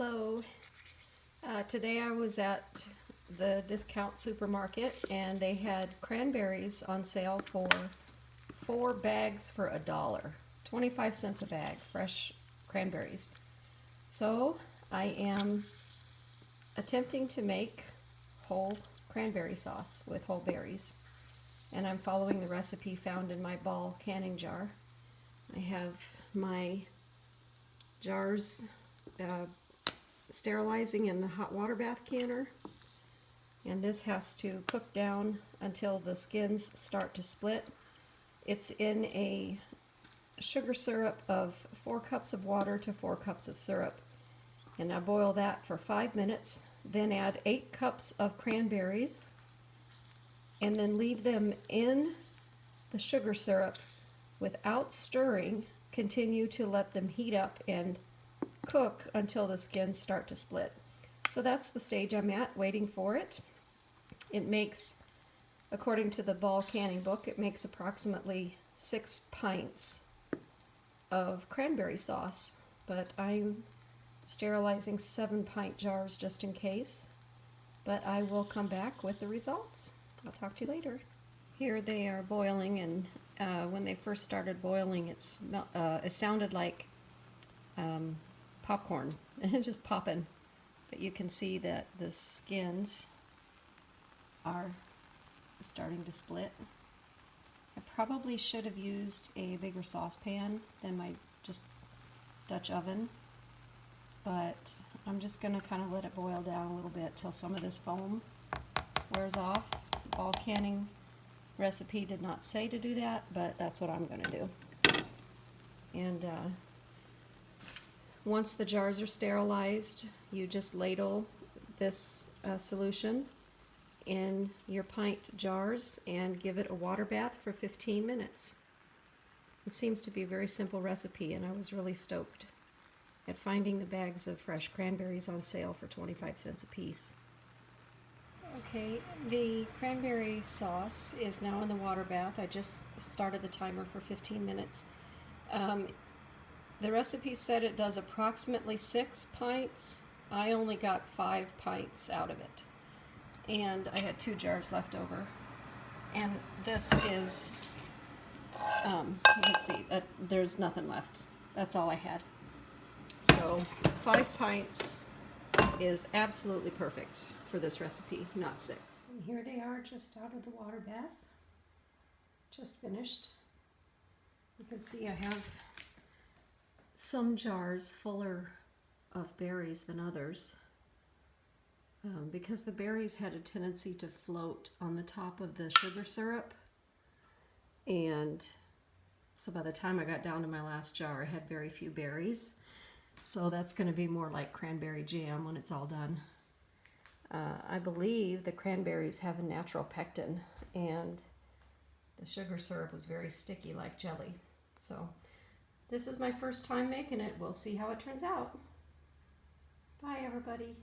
Hello. Today I was at the discount supermarket and they had cranberries on sale for 4 bags for $1. 25 cents a bag, fresh cranberries. So I am attempting to make whole cranberry sauce with whole berries. And I'm following the recipe found in my ball canning jar. I have my jars sterilizing in the hot water bath canner, and this has to cook down until the skins start to split. It's in a sugar syrup of 4 cups of water to 4 cups of syrup, and I boil that for 5 minutes, then add 8 cups of cranberries and then leave them in the sugar syrup without stirring. Continue to let them heat up and cook until the skins start to split. So that's the stage I'm at, waiting for it. It makes, according to the ball canning book, it makes approximately 6 pints of cranberry sauce, but I'm sterilizing 7-pint jars just in case. But I will come back with the results. I'll talk to you later. Here they are boiling, and when they first started boiling, it sounded like popcorn, just popping. But you can see that the skins are starting to split. I probably should have used a bigger saucepan than my just Dutch oven, but I'm just going to kind of let it boil down a little bit till some of this foam wears off. The ball canning recipe did not say to do that, but that's what I'm going to do. And once the jars are sterilized, you just ladle this solution in your pint jars and give it a water bath for 15 minutes. It seems to be a very simple recipe, and I was really stoked at finding the bags of fresh cranberries on sale for 25 cents a piece. Okay, the cranberry sauce is now in the water bath. I just started the timer for 15 minutes. The recipe said it does approximately 6 pints. I only got 5 pints out of it. And I had 2 jars left over. And this is, you can see that there's nothing left. That's all I had. So 5 pints is absolutely perfect for this recipe, not 6. And here they are just out of the water bath. Just finished. You can see I have some jars fuller of berries than others because the berries had a tendency to float on the top of the sugar syrup, and so by the time I got down to my last jar I had very few berries, so that's going to be more like cranberry jam when it's all done. I believe the cranberries have a natural pectin, and the sugar syrup was very sticky like jelly. So this is my first time making it. We'll see how it turns out. Bye, everybody.